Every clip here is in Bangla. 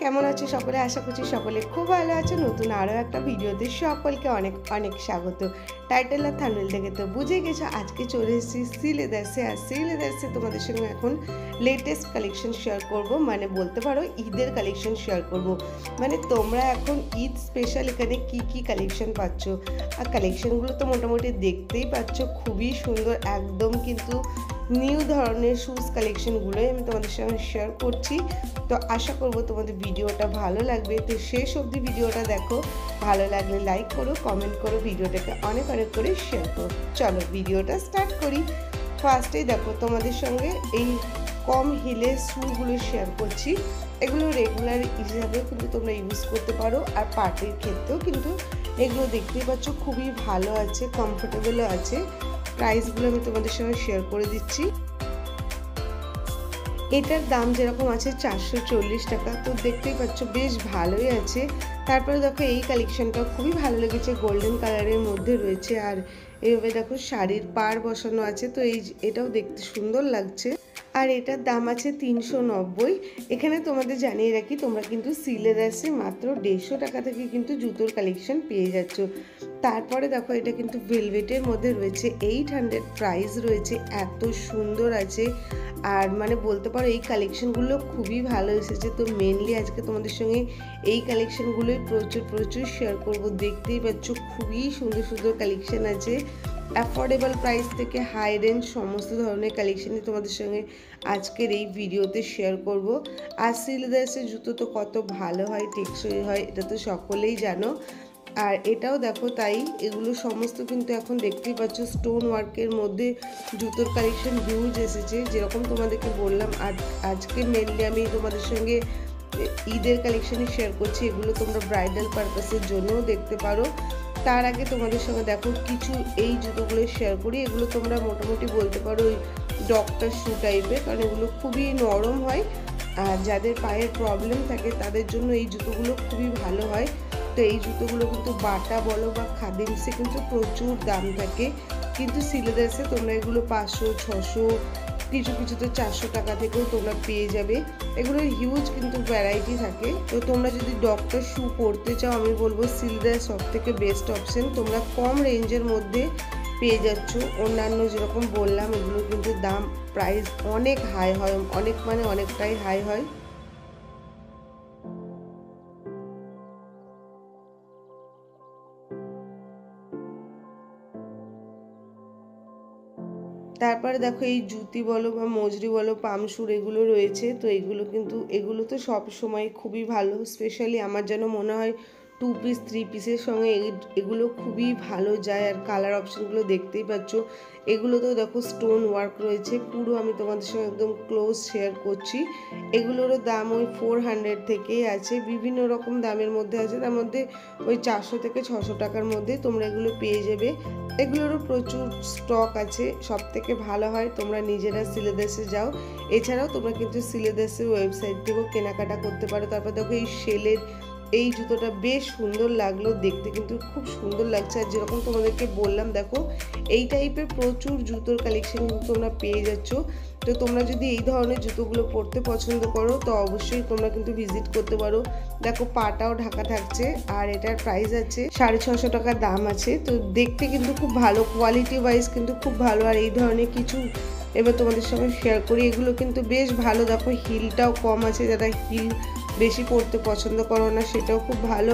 কেমন আছো সকলে? আশা করছি সকলে খুব ভালো আছো। নতুন আরও একটা ভিডিওতে সকলকে অনেক অনেক স্বাগত। টাইটেল আর থাম্বনেল দেখে তো বুঝে গেছো আজকে চলে এসেছি সি লেদার্সে। আর সি লেদার্সে তোমাদের সঙ্গে এখন লেটেস্ট কালেকশন শেয়ার করব, মানে বলতে পারো ঈদের কালেকশন শেয়ার করব। মানে তোমরা এখন ঈদ স্পেশাল এখানে কি কি কালেকশন পাচ্ছ, আর কালেকশনগুলো তো মোটামুটি দেখতেই পাচ্ছ, খুবই সুন্দর একদম। কিন্তু নিউ ধরনের শুজ কালেকশনগুলোই আমি তোমাদের সঙ্গে শেয়ার করছি। তো আশা করব তোমাদের ভিডিওটা ভালো লাগবে। তো শেষ অবধি ভিডিওটা দেখো, ভালো লাগলে লাইক করো, কমেন্ট করো, ভিডিওটাকে অনেক অনেক করে শেয়ার করো। চলো ভিডিওটা স্টার্ট করি। ফার্স্টেই দেখো তোমাদের সঙ্গে এই কম হিলের শুগুলো শেয়ার করছি। এগুলো রেগুলার হিসাবেও কিন্তু তোমরা ইউজ করতে পারো, আর পার্টির ক্ষেত্রেও কিন্তু এগুলো দেখতেই পাচ্ছ খুবই ভালো আছে, কমফোর্টেবলও আছে। প্রাইসগুলো আমি তোমাদের সঙ্গে শেয়ার করে দিচ্ছি। এটার দাম যেরকম আছে 440 টাকা, তো দেখতেই পাচ্ছ বেশ ভালোই আছে। তারপরে দেখো এই কালেকশনটা খুবই ভালো লেগেছে, গোল্ডেন কালারের মধ্যে রয়েছে, আর এইভাবে দেখো শাড়ির পাড় বসানো আছে। তো এটাও দেখতে সুন্দর লাগছে, আর এটার দাম আছে 390। এখানে তোমাদের জানিয়ে রাখি, তোমরা কিন্তু সি লেদার্সে মাত্র 150 টাকা থেকে কিন্তু জুতোর কালেকশন পেয়ে যাচ্ছ। তারপরে দেখো এটা কিন্তু ভেলভেটের মধ্যে রয়েছে, 800 প্রাইস রয়েছে, এত সুন্দর আছে। আর মানে বলতে পারো এই কালেকশনগুলো খুবই ভালো এসেছে। তো মেনলি আজকে তোমাদের সঙ্গে এই কালেকশনগুলোই প্রচুর শেয়ার করব। দেখতেই পাচ্ছ খুবই সুন্দর সুন্দর কালেকশন আছে। অ্যাফোর্ডেবল প্রাইস থেকে হাই রেঞ্জ সমস্ত ধরনের কালেকশনই তোমাদের সঙ্গে আজকের এই ভিডিওতে শেয়ার করব। আর সি লেদার্সের জুতো তো কত ভালো হয়, টেকসই হয়, এটা তো সকলেই জানো। আর এটাও দেখো তাই, এগুলো সমস্ত কিন্তু এখন দেখতেই পাচ্ছ স্টোন ওয়ার্কের মধ্যে জুতোর কালেকশন হিউজ এসেছে। যেরকম তোমাদেরকে বললাম, আজকে মেনলি আমি তোমাদের সঙ্গে ঈদের কালেকশনই শেয়ার করছি। এগুলো তোমরা ব্রাইডাল পারপাসের জন্যও দেখতে পারো। তার আগে তোমাদের সঙ্গে দেখো কিছু এই জুতোগুলো শেয়ার করি। এগুলো তোমরা মোটামুটি বলতে পারো ওই ডক্টর শু টাইপের, কারণ এগুলো খুবই নরম হয়, আর যাদের পায়ের প্রবলেম থাকে তাদের জন্য এই জুতোগুলো খুবই ভালো হয়। তো এই জুতোগুলো কিন্তু বাটা বলো বা খাদিমসে কিন্তু প্রচুর দাম থাকে, কিন্তু সি লেদার্সে তোমরা এগুলো 500, 600, কিছু তো 400 টাকা থেকেও তোমরা পেয়ে যাবে। এগুলোর হিউজ কিন্তু ভ্যারাইটি থাকে। তো তোমরা যদি ডক্টর শু পরতে চাও, আমি বলবো সি লেদার্স সব থেকে বেস্ট অপশন। তোমরা কম রেঞ্জের মধ্যে পেয়ে যাচ্ছ। অন্যান্য যেরকম বললাম এগুলো কিন্তু দাম প্রাইস অনেক হাই হয়, অনেক মানে অনেকটাই হাই হয়। তারপরে দেখো এই জুতি বলো বা মজরি বলো, পামশুর এগুলো রয়েছে। তো এগুলো তো সব সময় খুবই ভালো। স্পেশালি আমার যেন মনে হয় 2 পিস 3 পিসের সঙ্গে এগুলো খুবই ভালো যায়। আর কালার অপশানগুলো দেখতেই পাচ্ছ। এগুলো তো দেখো স্টোন ওয়ার্ক রয়েছে পুরো, আমি তোমাদের সঙ্গে একদম ক্লোজ শেয়ার করছি। এগুলোরও দাম ওই 400 থেকেই আছে, বিভিন্ন রকম দামের মধ্যে আছে। তার মধ্যে ওই 400 থেকে 600 টাকার মধ্যে তোমরা এগুলো পেয়ে যাবে। এগুলোরও প্রচুর স্টক আছে। সব থেকে ভালো হয় তোমরা নিজেরা সি লেদার্সে যাও। এছাড়াও তোমরা কিন্তু সি লেদার্সের ওয়েবসাইট থেকেও কেনাকাটা করতে পারো। তারপর দেখো এই শেলের এই জুতোটা বেশ সুন্দর লাগলো দেখতে, কিন্তু খুব সুন্দর লাগছে। আর যেরকম তোমাদেরকে বললাম দেখো এই টাইপের প্রচুর জুতোর কালেকশন কিন্তু তোমরা পেয়ে যাচ্ছ। তো তোমরা যদি এই ধরনের জুতোগুলো পরতে পছন্দ করো তো অবশ্যই তোমরা কিন্তু ভিজিট করতে পারো। দেখো পাটাও ঢাকা থাকছে, আর এটার প্রাইস আছে 650 টাকা দাম আছে। তো দেখতে কিন্তু খুব ভালো, কোয়ালিটি ওয়াইজ কিন্তু খুব ভালো। আর এই ধরনের কিছু এবার তোমাদের সঙ্গে শেয়ার করি, এগুলো কিন্তু বেশ ভালো। দেখো হিলটাও কম আছে, যারা হিল বেশি পরতে পছন্দ করো না সেটাও খুব ভালো,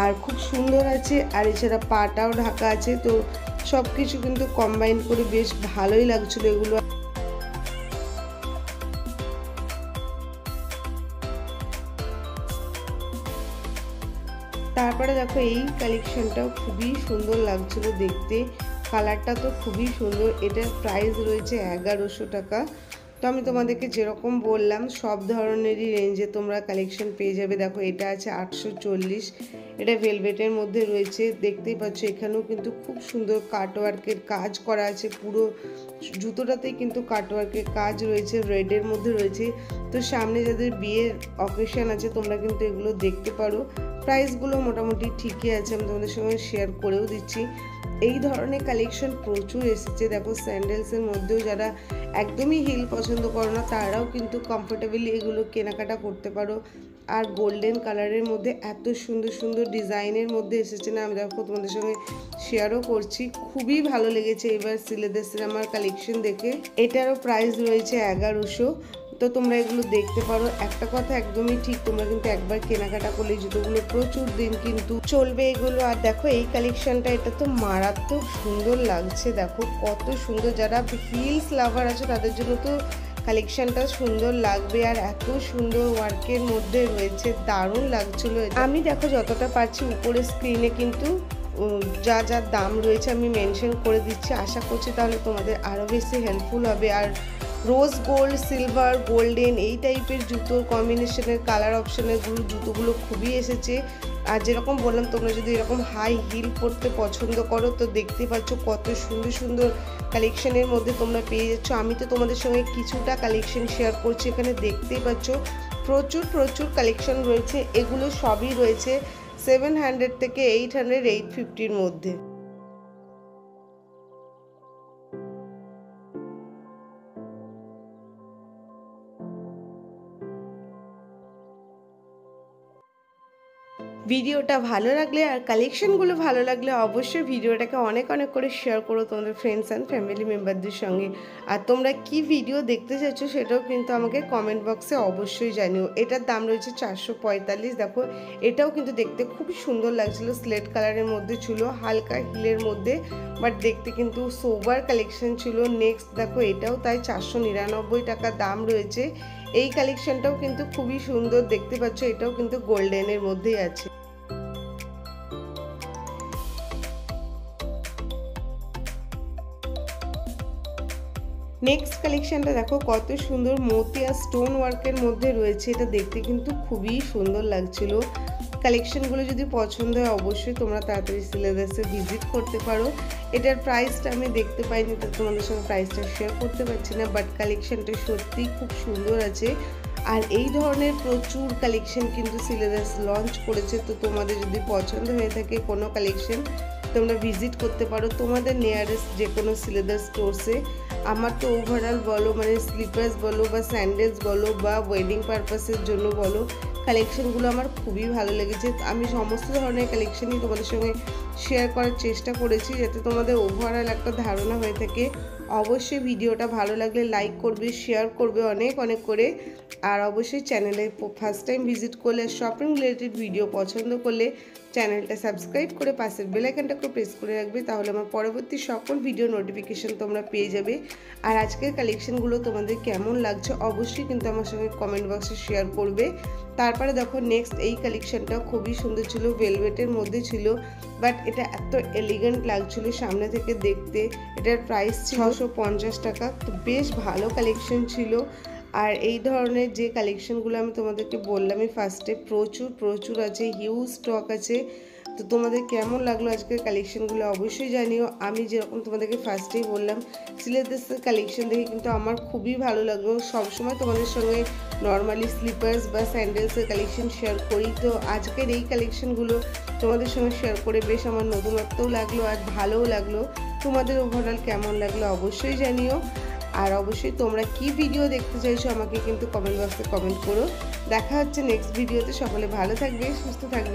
আর খুব সুন্দর আছে। আর এছাড়া পাটাও ঢাকা আছে। তো সব কিছু কিন্তু কম্বাইন করে বেশ ভালোই লাগছিলো এগুলো। তারপরে দেখো এই কালেকশনটাও খুবই সুন্দর লাগছিল দেখতে, কালারটা তো খুবই সুন্দর। এটার প্রাইস রয়েছে 1100 টাকা। তো আমি তোমাদেরকে যেরকম বললাম সব ধরনেরই রেঞ্জে তোমরা কালেকশন পেয়ে যাবে। দেখো এটা আছে 840, এটা ভেলভেটের মধ্যে রয়েছে, দেখতেই পাচ্ছ। এখানেও কিন্তু খুব সুন্দর কাটওয়ার্কের কাজ করা আছে, পুরো জুতোটাতেই কিন্তু কাটওয়ার্কের কাজ রয়েছে, রেডের মধ্যে রয়েছে। তো সামনে যাদের বিয়ের অকেশন আছে তোমরা কিন্তু এগুলো দেখতে পারো। প্রাইসগুলো মোটামুটি ঠিকই আছে, আমি তোমাদের সঙ্গে শেয়ার করেও দিচ্ছি। এই ধরনের কালেকশন প্রচুর এসেছে। দেখো স্যান্ডেলসের মধ্যেও যারা একদমই হিল পছন্দ করো না তারাও কিন্তু কমফোর্টেবলি এগুলো কেনাকাটা করতে পারো। আর গোল্ডেন কালারের মধ্যে এত সুন্দর সুন্দর ডিজাইনের মধ্যে এসেছে না, আমি দেখো তোমাদের সঙ্গে শেয়ারও করছি। খুবই ভালো লেগেছে এবার সিলেদাসের আমার কালেকশন দেখে। এটারও প্রাইস রয়েছে 1100। তো তোমরা এগুলো দেখতে পারো। একটা কথা একদমই ঠিক, তোমরা কিন্তু একবার কেনাকাটা করলে জুতোগুলো প্রচুর দিন কিন্তু চলবে এগুলো। আর দেখো এই কালেকশনটা, এটা তো মারাত্মক সুন্দর লাগছে, দেখো কত সুন্দর। যারা হিলস লাভার আছে তাদের জন্য তো কালেকশনটা সুন্দর লাগবে। আর এত সুন্দর ওয়ার্কের মধ্যে রয়েছে, দারুণ লাগছিল। আমি দেখো যতটা পারছি উপরে স্ক্রিনে কিন্তু যা যা দাম রয়েছে আমি মেনশন করে দিচ্ছি। আশা করছি তাহলে তোমাদের আরও বেশি হেল্পফুল হবে। আর রোজ গোল্ড, সিলভার, গোল্ডেন এই টাইপের জুতোর কম্বিনেশনের কালার অপশনের জুতোগুলো খুবই এসেছে। আর যেরকম বললাম, তোমরা যদি এরকম হাই হিল পরতে পছন্দ করো তো দেখতে পাচ্ছ কত সুন্দর সুন্দর কালেকশনের মধ্যে তোমরা পেয়ে যাচ্ছ। আমি তো তোমাদের সঙ্গে কিছুটা কালেকশন শেয়ার করছি, এখানে দেখতেই পাচ্ছ প্রচুর প্রচুর কালেকশন রয়েছে। এগুলো সবই রয়েছে 700 থেকে 800, 850-র মধ্যে। ভিডিওটা ভালো লাগলে আর কালেকশনগুলো ভালো লাগলে অবশ্যই ভিডিওটাকে অনেক অনেক করে শেয়ার করো তোমাদের ফ্রেন্ডস অ্যান্ড ফ্যামিলি মেম্বারদের সঙ্গে। আর তোমরা কি ভিডিও দেখতে চাইছো সেটাও কিন্তু আমাকে কমেন্ট বক্সে অবশ্যই জানিও। এটার দাম রয়েছে 445। দেখো এটাও কিন্তু দেখতে খুবই সুন্দর লাগছিল, স্লেট কালারের মধ্যে ছিল, হালকা হিলের মধ্যে, বাট দেখতে কিন্তু সোবার কালেকশন ছিল। নেক্সট দেখো এটাও তাই 499 টাকা দাম রয়েছে। এই কালেকশনটাও কিন্তু খুবই সুন্দর, দেখতে পাচ্ছ এটাও কিন্তু গোল্ডেনের মধ্যেই আছে। নেক্সট কালেকশনটা দেখো কত সুন্দর মতি আর স্টোন ওয়ার্কের মধ্যে রয়েছে। এটা দেখতে কিন্তু খুবই সুন্দর লাগছিল। কালেকশনগুলো যদি পছন্দ হয় অবশ্যই তোমরা তাড়াতাড়ি সিলেদাসে ভিজিট করতে পারো। এটার প্রাইসটা আমি দেখতে পাইনি, তো তোমাদের সঙ্গে প্রাইসটা শেয়ার করতে পারছি না, বাট কালেকশনটা সত্যিই খুব সুন্দর আছে। আর এই ধরনের প্রচুর কালেকশন কিন্তু সিলেদাস লঞ্চ করেছে। তো তোমাদের যদি পছন্দ হয়ে থাকে কোনো কালেকশন, তোমরা ভিজিট করতে পারো তোমাদের নিয়ারেস্ট যে কোনো সিলেদাস স্টোরসে। আমার তো ওভারঅল বলো, মানে স্লিপার্স বলো বা স্যান্ডেলস বলো বা ওয়েডিং পারপাসের জন্য বলো, কালেকশনগুলো আমার খুবই ভালো লেগেছে। আমি সমস্ত ধরনের কালেকশনই তোমাদের সঙ্গে শেয়ার করার চেষ্টা করেছি যাতে তোমাদের ওভারঅল একটা ধারণা হয়ে থাকে। অবশ্যই ভিডিওটা ভালো লাগলে লাইক করবে, শেয়ার করবে অনেক অনেক করে। আর অবশ্যই চ্যানেলে ফার্স্ট টাইম ভিজিট করলে শপিং রিলেটেড ভিডিও পছন্দ করলে চ্যানেলটা সাবস্ক্রাইব করে পাশের বেল আইকনটাকে প্রেস করে রাখবে, তাহলে আমার পরবর্তী সকল ভিডিও নোটিফিকেশন তোমরা পেয়ে যাবে। আর আজকের কালেকশনগুলো তোমাদের কেমন লাগছে অবশ্যই কিন্তু আমার সঙ্গে কমেন্ট বক্সে শেয়ার করবে। তারপরে দেখো নেক্সট এই কালেকশনটা খুবই সুন্দর ছিল, ভেলভেটের মধ্যে ছিল, বাট এটা এত এলিগেন্ট লাগছিল সামনে থেকে দেখতে। এটার প্রাইস 650 টাকা। তো বেশ ভালো কালেকশন ছিল। আর এই ধরনের যে কালেকশনগুলো আমি তোমাদেরকে বললামই ফার্স্টে, প্রচুর প্রচুর আছে, হিউজ স্টক আছে। তো তোমাদের কেমন লাগলো আজকের কালেকশনগুলো অবশ্যই জানিও। আমি যেরকম তোমাদেরকে ফার্স্টেই বললাম, সিলেদাসের কালেকশন দেখে কিন্তু আমার খুবই ভালো লাগলো। সবসময় তোমাদের সঙ্গে নর্মালি স্লিপার্স বা স্যান্ডেলসের কালেকশন শেয়ার করি, তো আজকের এই কালেকশনগুলো তোমাদের সঙ্গে শেয়ার করে বেশ আমার নতুনত্বও লাগলো আর ভালোও লাগলো। তোমাদের ওভারঅল কেমন লাগলো অবশ্যই জানিও। আর অবশ্যই তোমরা কি ভিডিও দেখতে চাইছো আমাকে কিন্তু কমেন্ট বক্সে কমেন্ট করো। দেখা হচ্ছে নেক্সট ভিডিওতে। সকলে ভালো থাকবে, সুস্থ থাকবে।